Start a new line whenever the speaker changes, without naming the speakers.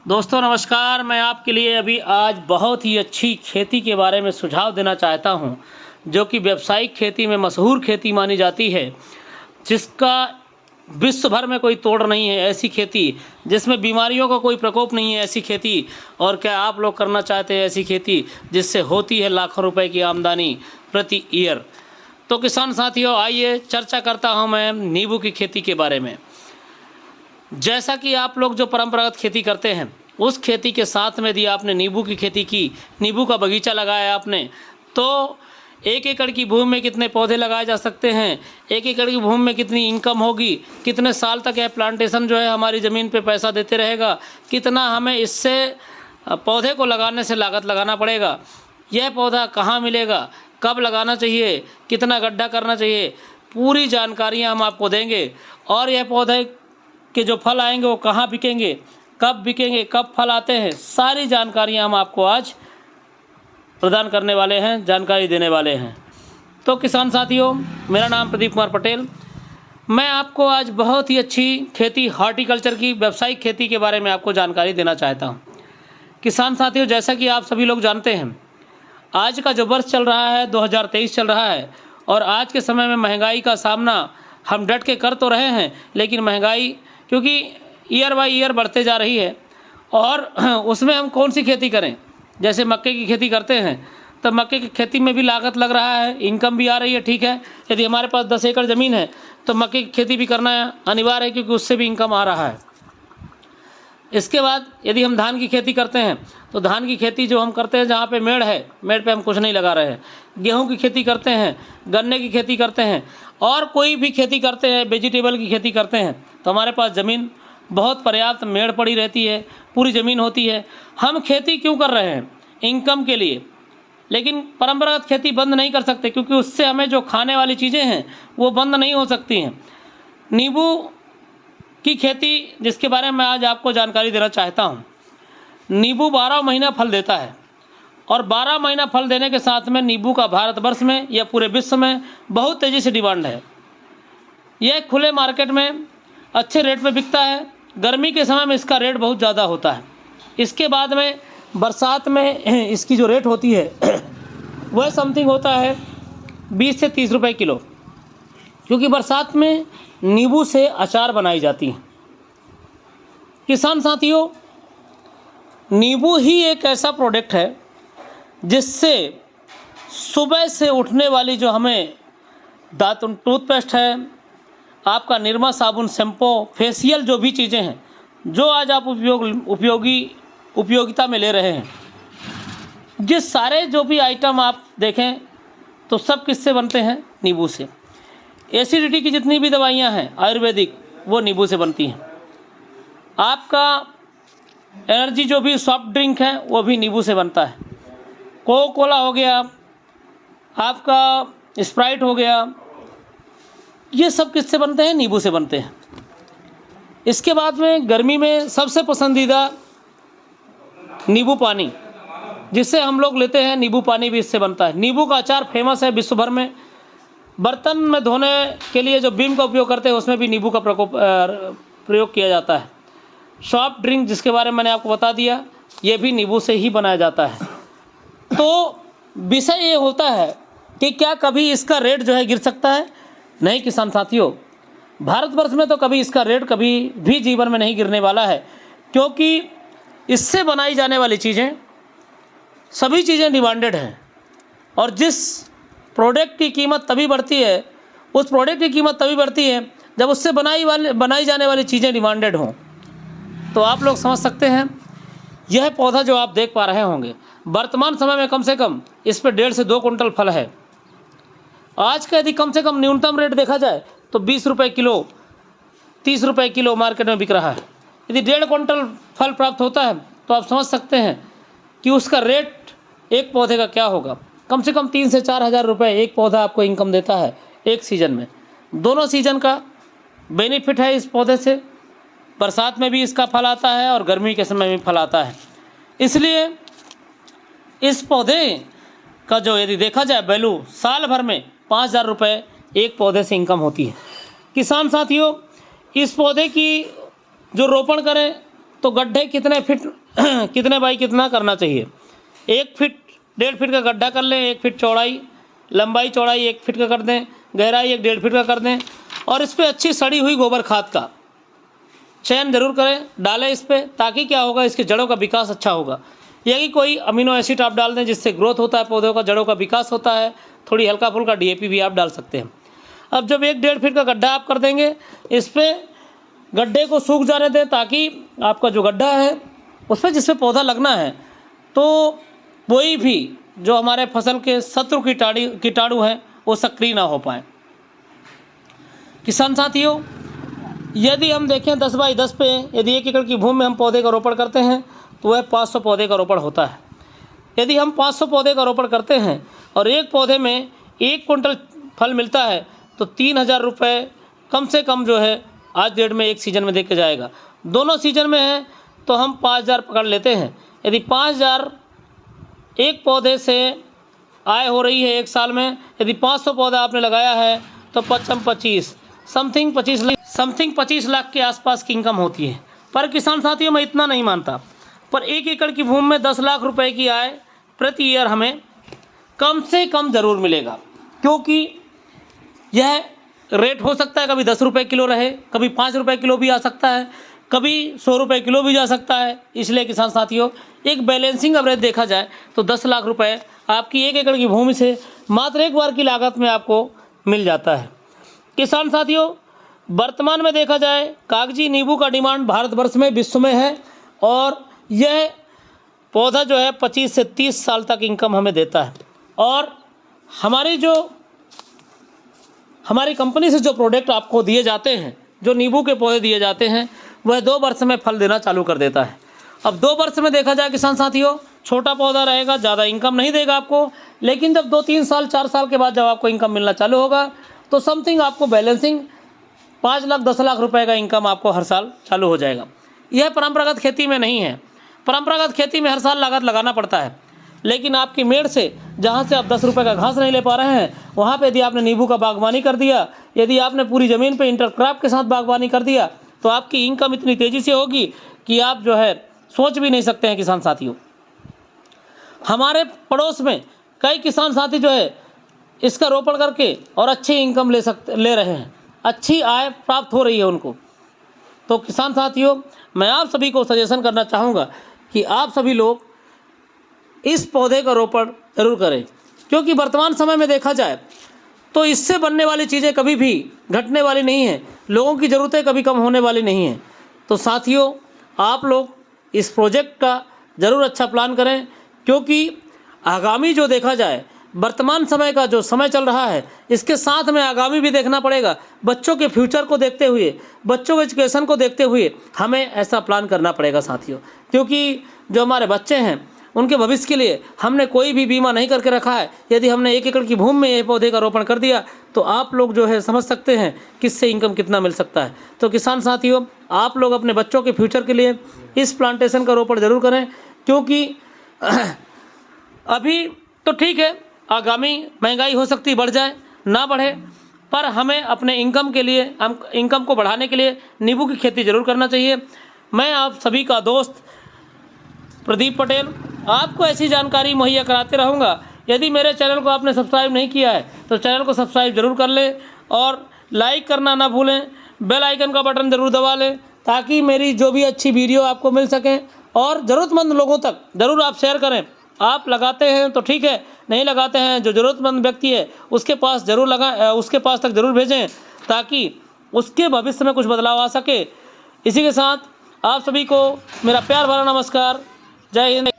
दोस्तों नमस्कार। मैं आपके लिए अभी आज बहुत ही अच्छी खेती के बारे में सुझाव देना चाहता हूं, जो कि व्यावसायिक खेती में मशहूर खेती मानी जाती है, जिसका विश्व भर में कोई तोड़ नहीं है। ऐसी खेती जिसमें बीमारियों का कोई प्रकोप नहीं है, ऐसी खेती। और क्या आप लोग करना चाहते हैं ऐसी खेती जिससे होती है लाखों रुपए की आमदनी प्रति ईयर? तो किसान साथियों, आइए चर्चा करता हूं मैं नींबू की खेती के बारे में। जैसा कि आप लोग जो परंपरागत खेती करते हैं, उस खेती के साथ में यदि आपने नींबू की खेती की, नींबू का बगीचा लगाया आपने, तो 1 एकड़ की भूमि में कितने पौधे लगाए जा सकते हैं, 1 एकड़ की भूमि में कितनी इनकम होगी, कितने साल तक यह प्लांटेशन जो है हमारी ज़मीन पे पैसा देते रहेगा, कितना हमें इससे पौधे को लगाने से लागत लगाना पड़ेगा, यह पौधा कहाँ मिलेगा, कब लगाना चाहिए, कितना गड्ढा करना चाहिए, पूरी जानकारियाँ हम आपको देंगे। और यह पौधे कि जो फल आएंगे वो कहाँ बिकेंगे, कब फल आते हैं, सारी जानकारियाँ हम आपको आज प्रदान करने वाले हैं, जानकारी देने वाले हैं। तो किसान साथियों, मेरा नाम प्रदीप कुमार पटेल। मैं आपको आज बहुत ही अच्छी खेती, हॉर्टिकल्चर की व्यावसायिक खेती के बारे में आपको जानकारी देना चाहता हूँ। किसान साथियों, जैसा कि आप सभी लोग जानते हैं, आज का जो वर्ष चल रहा है 2023 चल रहा है, और आज के समय में महंगाई का सामना हम डट के कर तो रहे हैं, लेकिन महंगाई क्योंकि ईयर बाय ईयर बढ़ते जा रही है, और उसमें हम कौन सी खेती करें। जैसे मक्के की खेती करते हैं तो मक्के की खेती में भी लागत लग रहा है, इनकम भी आ रही है, ठीक है। यदि हमारे पास 10 एकड़ ज़मीन है तो मक्के की खेती भी करना अनिवार्य है, क्योंकि उससे भी इनकम आ रहा है। इसके बाद यदि हम धान की खेती करते हैं तो धान की खेती जो हम करते हैं, जहाँ पे मेड़ है, मेड़ पे हम कुछ नहीं लगा रहे हैं। गेहूं की खेती करते हैं, गन्ने की खेती करते हैं, और कोई भी खेती करते हैं, वेजिटेबल की खेती करते हैं, तो हमारे पास ज़मीन बहुत पर्याप्त मेड़ पड़ी रहती है, पूरी ज़मीन होती है। हम खेती क्यों कर रहे हैं? इनकम के लिए। लेकिन परंपरागत खेती बंद नहीं कर सकते, क्योंकि उससे हमें जो खाने वाली चीज़ें हैं वो बंद नहीं हो सकती हैं। नींबू की खेती, जिसके बारे में मैं आज आपको जानकारी देना चाहता हूँ। नींबू 12 महीना फल देता है, और 12 महीना फल देने के साथ में नींबू का भारतवर्ष में या पूरे विश्व में बहुत तेज़ी से डिमांड है। यह खुले मार्केट में अच्छे रेट पे बिकता है। गर्मी के समय में इसका रेट बहुत ज़्यादा होता है। इसके बाद में बरसात में इसकी जो रेट होती है वह समथिंग होता है 20 से 30 रुपए किलो, क्योंकि बरसात में नींबू से अचार बनाई जाती है। किसान साथियों, नींबू ही एक ऐसा प्रोडक्ट है जिससे सुबह से उठने वाली जो हमें दातुन टूथपेस्ट है, आपका निरमा साबुन, शैम्पू, फेशियल, जो भी चीज़ें हैं जो आज आप उपयोगिता में ले रहे हैं, जिस सारे जो भी आइटम आप देखें तो सब किससे बनते हैं? नींबू से। एसिडिटी की जितनी भी दवाइयाँ हैं आयुर्वेदिक, वो नींबू से बनती हैं। आपका एनर्जी जो भी सॉफ्ट ड्रिंक है वो भी नींबू से बनता है। कोका कोला हो गया, आपका स्प्राइट हो गया, ये सब किससे बनते हैं? नींबू से बनते हैं। इसके बाद में गर्मी में सबसे पसंदीदा नींबू पानी, जिससे हम लोग लेते हैं, नींबू पानी भी इससे बनता है। नींबू का अचार फेमस है विश्व भर में। बर्तन में धोने के लिए जो विम का उपयोग करते हैं, उसमें भी नींबू का प्रयोग किया जाता है। सॉफ्ट ड्रिंक, जिसके बारे में मैंने आपको बता दिया, ये भी नींबू से ही बनाया जाता है। तो विषय ये होता है कि क्या कभी इसका रेट जो है गिर सकता है? नहीं किसान साथियों, भारतवर्ष में तो कभी इसका रेट कभी भी जीवन में नहीं गिरने वाला है, क्योंकि इससे बनाई जाने वाली चीज़ें, सभी चीज़ें डिमांडेड हैं। और जिस प्रोडक्ट की कीमत तभी बढ़ती है, उस प्रोडक्ट की कीमत तभी बढ़ती है जब उससे बनाई जाने वाली चीज़ें डिमांडेड हों। तो आप लोग समझ सकते हैं, यह पौधा जो आप देख पा रहे होंगे, वर्तमान समय में कम से कम इस पर 1.5 से 2 कुंटल फल है। आज का यदि कम से कम न्यूनतम रेट देखा जाए तो 20 रुपये किलो, 30 रुपये किलो मार्केट में बिक रहा है। यदि 1.5 कुंटल फल प्राप्त होता है तो आप समझ सकते हैं कि उसका रेट एक पौधे का क्या होगा। कम से कम 3 से 4 हज़ार रुपये एक पौधा आपको इनकम देता है एक सीज़न में। दोनों सीज़न का बेनिफिट है इस पौधे से। बरसात में भी इसका फल आता है और गर्मी के समय में फल आता है। इसलिए इस पौधे का जो यदि देखा जाए वैल्यू, साल भर में 5,000 रुपये एक पौधे से इनकम होती है। किसान साथियों, इस पौधे की जो रोपण करें तो गड्ढे कितने फीट कितने बाई कितना करना चाहिए। 1 फीट 1.5 फीट का गड्ढा कर लें, 1 फीट चौड़ाई, लंबाई चौड़ाई 1 फीट का कर दें, गहराई 1-1.5 फीट का कर दें और इस पर अच्छी सड़ी हुई गोबर खाद का चयन जरूर करें, डालें इस पर, ताकि क्या होगा, इसके जड़ों का विकास अच्छा होगा। या कि कोई अमीनो एसिड आप डाल दें जिससे ग्रोथ होता है पौधों का, जड़ों का विकास होता है। थोड़ी हल्का फुल्का DAP भी आप डाल सकते हैं। अब जब 1-1.5 फीट का गड्ढा आप कर देंगे, इस पर गड्ढे को सूख जाने दें ताकि आपका जो गड्ढा है उस पर जिस पे पौधा लगना है तो कोई भी जो हमारे फसल के शत्रु कीटाणु हैं वो सक्रिय ना हो पाए। किसान साथियों, यदि हम देखें 10 बाई 10 पे यदि 1 एकड़ की भूमि में हम पौधे का रोपण करते हैं तो वह 500 पौधे का रोपण होता है। यदि हम 500 पौधे का रोपण करते हैं और एक पौधे में 1 कुंटल फल मिलता है तो 3000 रुपये कम से कम जो है आज डेट में एक सीज़न में दे के जाएगा। दोनों सीज़न में है तो हम 5000 पकड़ लेते हैं। यदि 5000 एक पौधे से आय हो रही है एक साल में, यदि 500 पौधा आपने लगाया है तो 25 समथिंग 25 लाख के आसपास की इनकम होती है। पर किसान साथियों, मैं इतना नहीं मानता, पर 1 एकड़ की भूमि में 10 लाख रुपए की आय प्रति ईयर हमें कम से कम ज़रूर मिलेगा, क्योंकि यह रेट हो सकता है कभी 10 रुपये किलो रहे, कभी 5 रुपये किलो भी आ सकता है, कभी 100 रुपये किलो भी जा सकता है। इसलिए किसान साथियों, एक बैलेंसिंग एवरेज देखा जाए तो 10 लाख रुपए आपकी 1 एकड़ की भूमि से मात्र एक बार की लागत में आपको मिल जाता है। किसान साथियों, वर्तमान में देखा जाए कागजी नींबू का डिमांड भारतवर्ष में विश्व में है और यह पौधा जो है 25 से 30 साल तक इनकम हमें देता है। और हमारी कंपनी से जो प्रोडक्ट आपको दिए जाते हैं, जो नींबू के पौधे दिए जाते हैं, वह 2 वर्ष में फल देना चालू कर देता है। अब 2 वर्ष में देखा जाए किसान साथियों, छोटा पौधा रहेगा, ज़्यादा इनकम नहीं देगा आपको, लेकिन जब 2-3 साल 4 साल के बाद जब आपको इनकम मिलना चालू होगा तो समथिंग आपको बैलेंसिंग 5 लाख 10 लाख रुपए का इनकम आपको हर साल चालू हो जाएगा। यह परंपरागत खेती में नहीं है। परंपरागत खेती में हर साल लागत लगाना पड़ता है, लेकिन आपकी मेड़ से जहाँ से आप 10 रुपये का घास नहीं ले पा रहे हैं, वहाँ पे यदि आपने नींबू का बागवानी कर दिया, यदि आपने पूरी ज़मीन पे इंटरक्रॉप के साथ बागवानी कर दिया, तो आपकी इनकम इतनी तेज़ी से होगी कि आप जो है सोच भी नहीं सकते हैं। किसान साथियों, हमारे पड़ोस में कई किसान साथी जो है इसका रोपण करके और अच्छी इनकम ले रहे हैं, अच्छी आय प्राप्त हो रही है उनको। तो किसान साथियों, मैं आप सभी को सजेशन करना चाहूँगा कि आप सभी लोग इस पौधे का रोपण जरूर करें, क्योंकि वर्तमान समय में देखा जाए तो इससे बनने वाली चीज़ें कभी भी घटने वाली नहीं है, लोगों की ज़रूरतें कभी कम होने वाली नहीं हैं। तो साथियों, आप लोग इस प्रोजेक्ट का ज़रूर अच्छा प्लान करें, क्योंकि आगामी जो देखा जाए वर्तमान समय का जो समय चल रहा है, इसके साथ में आगामी भी देखना पड़ेगा। बच्चों के फ्यूचर को देखते हुए, बच्चों के एजुकेशन को देखते हुए हमें ऐसा प्लान करना पड़ेगा साथियों, क्योंकि जो हमारे बच्चे हैं उनके भविष्य के लिए हमने कोई भी बीमा नहीं करके रखा है। यदि हमने 1 एकड़ की भूमि में ये पौधे का रोपण कर दिया तो आप लोग जो है समझ सकते हैं किससे इनकम कितना मिल सकता है। तो किसान साथियों, आप लोग अपने बच्चों के फ्यूचर के लिए इस प्लांटेशन का रोपण ज़रूर करें, क्योंकि अभी तो ठीक है, आगामी महंगाई हो सकती बढ़ जाए ना बढ़े, पर हमें अपने इनकम के लिए, हम इनकम को बढ़ाने के लिए नींबू की खेती ज़रूर करना चाहिए। मैं आप सभी का दोस्त प्रदीप पटेल आपको ऐसी जानकारी मुहैया कराते रहूँगा। यदि मेरे चैनल को आपने सब्सक्राइब नहीं किया है तो चैनल को सब्सक्राइब जरूर कर लें और लाइक करना ना भूलें, बेल आइकन का बटन ज़रूर दबा लें, ताकि मेरी जो भी अच्छी वीडियो आपको मिल सकें और ज़रूरतमंद लोगों तक ज़रूर आप शेयर करें। आप लगाते हैं तो ठीक है, नहीं लगाते हैं, जो ज़रूरतमंद व्यक्ति है उसके पास तक ज़रूर भेजें, ताकि उसके भविष्य में कुछ बदलाव आ सके। इसी के साथ आप सभी को मेरा प्यार भरा नमस्कार। जय हिंद।